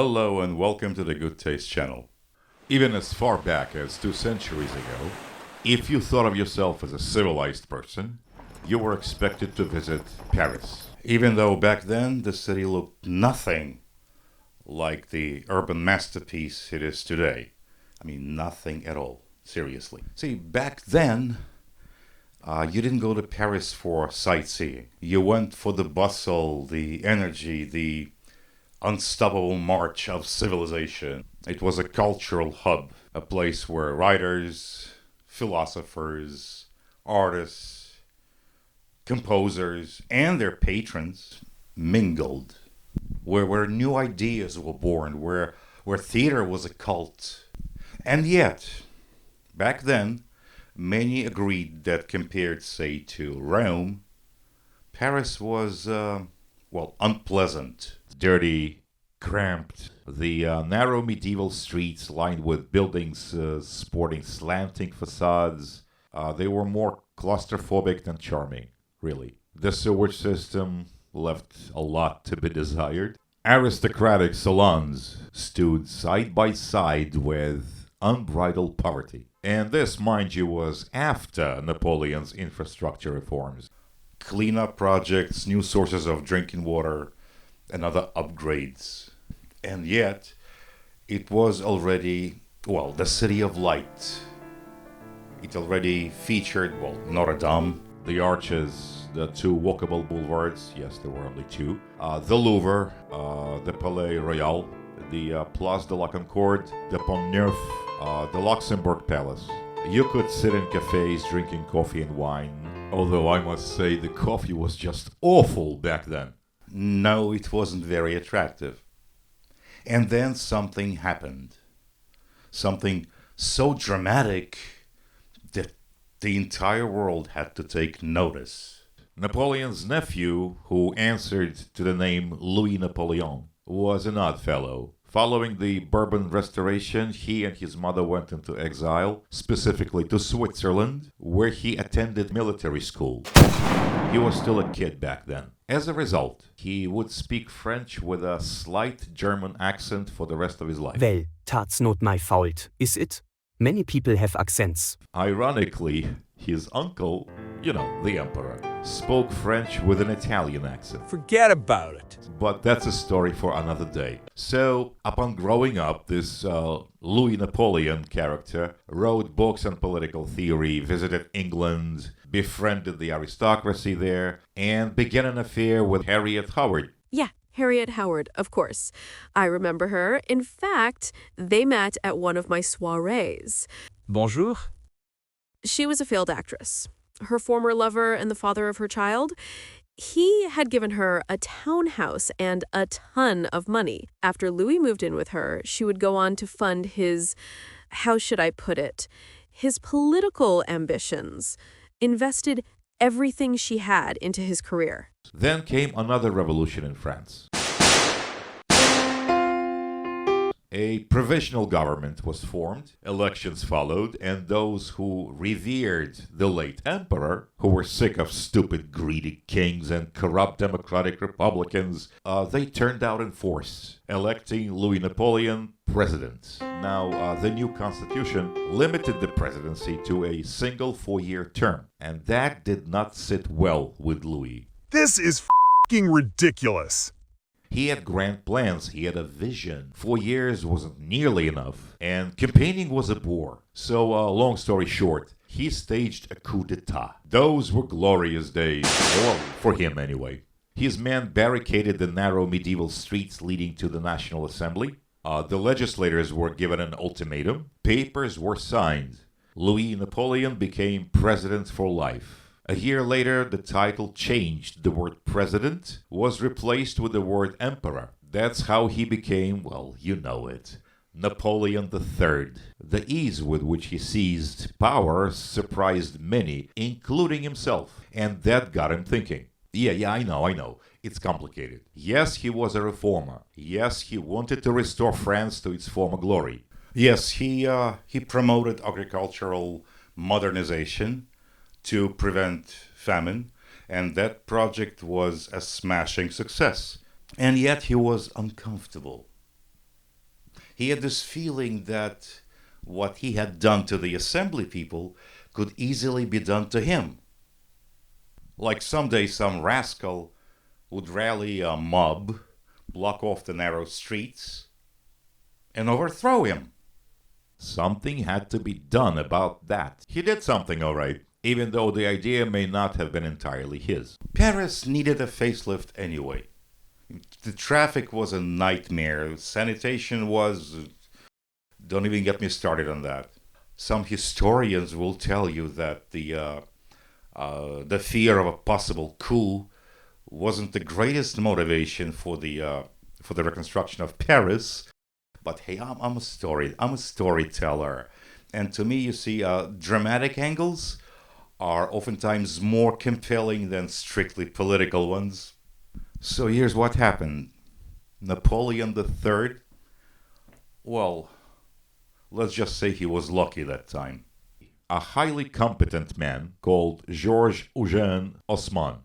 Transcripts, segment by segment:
Hello and welcome to the Good Taste channel. Even as far back as 2 centuries ago, if you thought of yourself as a civilized person, you were expected to visit Paris. Even though back then the city looked nothing like the urban masterpiece it is today. I mean, nothing at all. Seriously. See, back then, you didn't go to Paris for sightseeing. You went for the bustle, the energy, the unstoppable march of civilization. It was a cultural hub, a place where writers, philosophers, artists, composers, and their patrons mingled, where new ideas were born, where theater was a cult. And yet, back then, many agreed that compared, say, to Rome, Paris was, unpleasant, dirty, cramped. The narrow medieval streets lined with buildings sporting slanting facades, they were more claustrophobic than charming, really. The sewage system left a lot to be desired. Aristocratic salons stood side by side with unbridled poverty. And this, mind you, was after Napoleon's infrastructure reforms. Cleanup projects, new sources of drinking water, and other upgrades. And yet, it was already, the city of light. It already featured, Notre Dame, the arches, the two walkable boulevards, yes, there were only two, the Louvre, the Palais Royal, the Place de la Concorde, the Pont Neuf, the Luxembourg Palace. You could sit in cafes drinking coffee and wine, although I must say the coffee was just awful back then. No, it wasn't very attractive. And then something happened. Something so dramatic that the entire world had to take notice. Napoleon's nephew, who answered to the name Louis Napoleon, was an odd fellow. Following the Bourbon Restoration, he and his mother went into exile, specifically to Switzerland, where he attended military school. He was still a kid back then. As a result, he would speak French with a slight German accent for the rest of his life. Well, that's not my fault, is it? Many people have accents. Ironically, his uncle, the emperor, spoke French with an Italian accent. Forget about it. But that's a story for another day. So, upon growing up, this Louis Napoleon character wrote books on political theory, visited England, befriended the aristocracy there, and began an affair with Harriet Howard. Yeah, Harriet Howard, of course. I remember her. In fact, they met at one of my soirees. Bonjour. She was a failed actress. Her former lover and the father of her child, he had given her a townhouse and a ton of money. After Louis moved in with her, she would go on to fund his, how should I put it, his political ambitions, invested everything she had into his career. Then came another revolution in France. A provisional government was formed, elections followed, and those who revered the late emperor, who were sick of stupid, greedy kings and corrupt democratic republicans, they turned out in force, electing Louis Napoleon president. Now, the new constitution limited the presidency to a single 4-year term, and that did not sit well with Louis. This is f***ing ridiculous. He had grand plans, he had a vision. 4 years wasn't nearly enough, and campaigning was a bore. So, long story short, he staged a coup d'etat. Those were glorious days, well, for him anyway. His men barricaded the narrow medieval streets leading to the National Assembly. The legislators were given an ultimatum. Papers were signed. Louis Napoleon became president for life. A year later, the title changed. The word president was replaced with the word emperor. That's how he became, you know it, Napoleon III. The ease with which he seized power surprised many, including himself. And that got him thinking. Yeah, I know. It's complicated. Yes, he was a reformer. Yes, he wanted to restore France to its former glory. Yes, he promoted agricultural modernization to prevent famine, and that project was a smashing success. And yet he was uncomfortable. He had this feeling that what he had done to the assembly people could easily be done to him. Like someday some rascal would rally a mob, block off the narrow streets, and overthrow him. Something had to be done about that. He did something all right, even though the idea may not have been entirely his. Paris needed a facelift anyway. The traffic was a nightmare. Sanitation was... Don't even get me started on that. Some historians will tell you that the fear of a possible coup wasn't the greatest motivation for the reconstruction of Paris. But hey, I'm a storyteller, and to me, you see, dramatic angles are oftentimes more compelling than strictly political ones. So here's what happened. Napoleon III, well, let's just say he was lucky that time. A highly competent man called Georges Eugène Haussmann,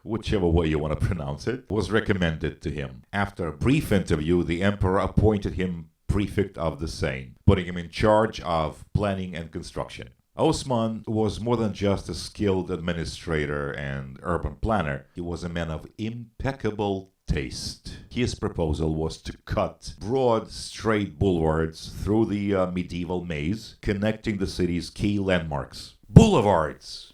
whichever way you want to pronounce it, was recommended to him. After a brief interview, the emperor appointed him prefect of the Seine, putting him in charge of planning and construction. Haussmann was more than just a skilled administrator and urban planner. He was a man of impeccable taste. His proposal was to cut broad, straight boulevards through the medieval maze, connecting the city's key landmarks. Boulevards!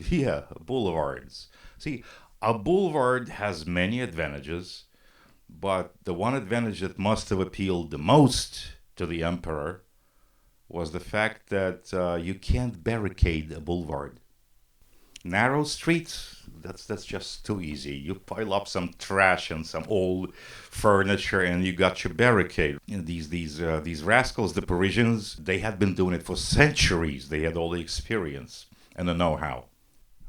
Yeah, boulevards. See, a boulevard has many advantages, but the one advantage that must have appealed the most to the emperor was the fact that you can't barricade a boulevard. Narrow streets, that's just too easy. You pile up some trash and some old furniture and you got your barricade. You know, these rascals, the Parisians, they had been doing it for centuries. They had all the experience and the know-how.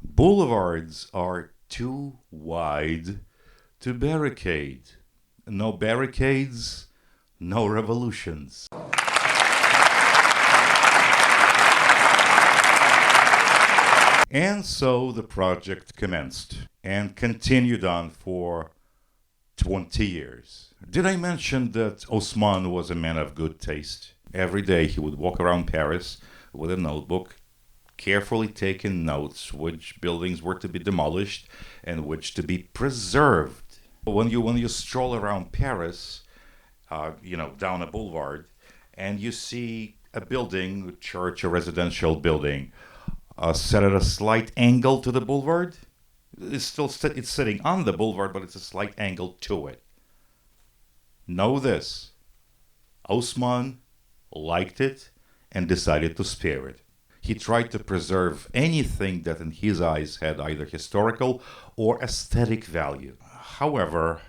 Boulevards are too wide to barricade. No barricades, no revolutions. And so the project commenced and continued on for 20 years. Did I mention that Haussmann was a man of good taste? Every day he would walk around Paris with a notebook, carefully taking notes which buildings were to be demolished and which to be preserved. When you stroll around Paris, down a boulevard, and you see a building, a church, a residential building, set at a slight angle to the boulevard. It's sitting on the boulevard, but it's a slight angle to it. Know this. Haussmann liked it and decided to spare it. He tried to preserve anything that in his eyes had either historical or aesthetic value. However,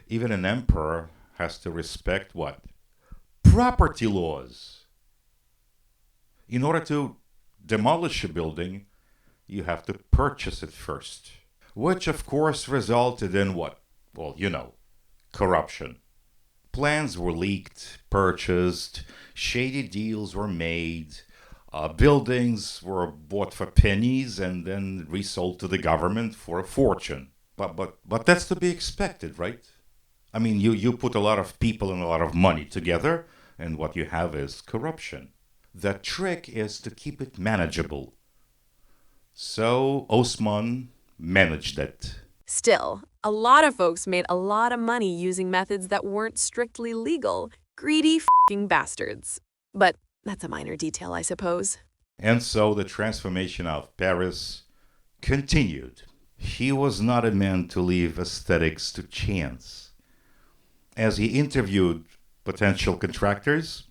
even an emperor has to respect what? Property laws. In order to demolish a building, you have to purchase it first. Which, of course, resulted in what? Well, corruption. Plans were leaked, purchased, shady deals were made, buildings were bought for pennies and then resold to the government for a fortune. But that's to be expected, right? I mean, you put a lot of people and a lot of money together, and what you have is corruption. The trick is to keep it manageable. So Haussmann managed it. Still, a lot of folks made a lot of money using methods that weren't strictly legal. Greedy f***ing bastards. But that's a minor detail, I suppose. And so the transformation of Paris continued. He was not a man to leave aesthetics to chance. As he interviewed potential contractors,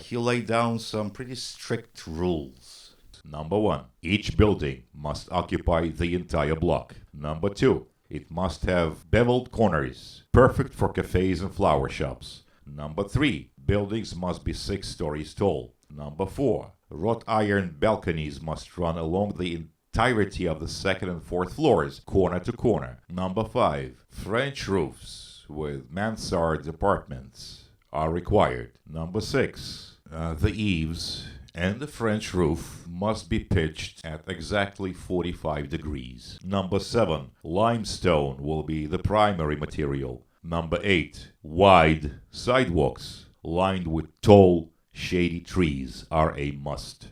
he laid down some pretty strict rules. Number 1, each building must occupy the entire block. Number 2, it must have beveled corners, perfect for cafes and flower shops. Number 3, buildings must be 6 stories tall. Number 4, wrought iron balconies must run along the entirety of the 2nd and 4th floors, corner to corner. Number 5, French roofs with mansard apartments are required. Number 6, the eaves and the French roof must be pitched at exactly 45 degrees. Number 7, limestone will be the primary material. Number 8. Wide sidewalks lined with tall, shady trees are a must.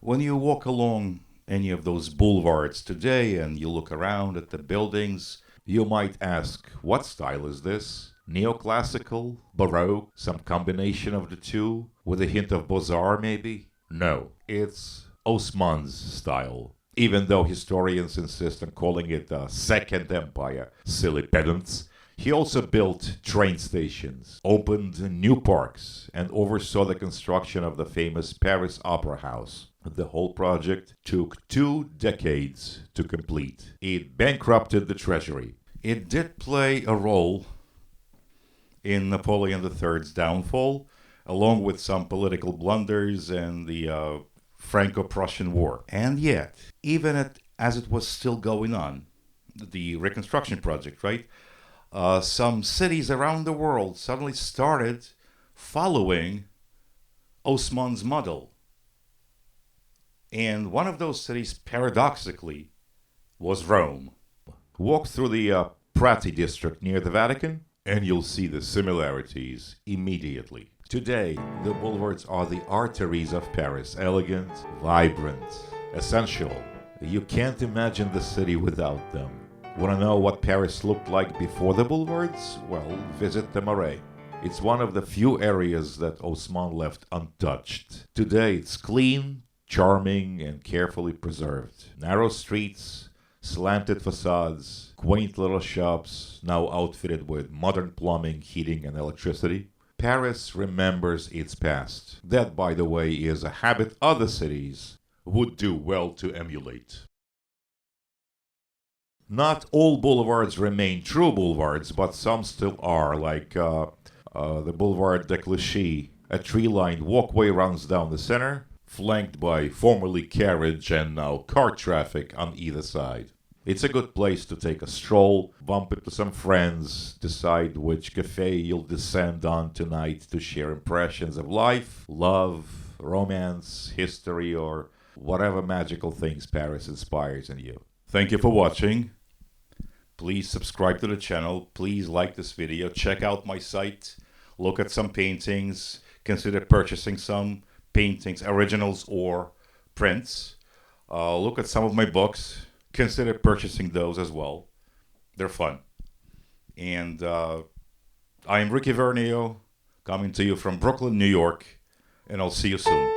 When you walk along any of those boulevards today and you look around at the buildings, you might ask, what style is this? Neoclassical? Baroque? Some combination of the two? With a hint of Beaux-Arts maybe? No, it's Osman's style. Even though historians insist on calling it the Second Empire, silly pedants, he also built train stations, opened new parks, and oversaw the construction of the famous Paris Opera House. The whole project took 2 decades to complete. It bankrupted the treasury. It did play a role in Napoleon III's downfall, along with some political blunders and the Franco-Prussian War. And yet, even as it was still going on, the reconstruction project, right? Some cities around the world suddenly started following Osman's model. And one of those cities, paradoxically, was Rome. Walk through the Prati district near the Vatican, and you'll see the similarities immediately. Today, the boulevards are the arteries of Paris, elegant, vibrant, essential. You can't imagine the city without them. Want to know what Paris looked like before the boulevards? Well, visit the Marais. It's one of the few areas that Osman left untouched. Today, it's clean, charming, and carefully preserved. Narrow streets, slanted facades, quaint little shops, now outfitted with modern plumbing, heating, and electricity. Paris remembers its past. That, by the way, is a habit other cities would do well to emulate. Not all boulevards remain true boulevards, but some still are, like the Boulevard de Clichy. A tree-lined walkway runs down the center, flanked by formerly carriage and now car traffic on either side. It's a good place to take a stroll, bump into some friends, decide which cafe you'll descend on tonight to share impressions of life, love, romance, history, or whatever magical things Paris inspires in you. Thank you for watching. Please subscribe to the channel. Please like this video. Check out my site. Look at some paintings. Consider purchasing some paintings, originals or prints. Look at some of my books. Consider purchasing those as well. They're fun. And I'm Ricky Vernio, coming to you from Brooklyn, New York. And I'll see you soon.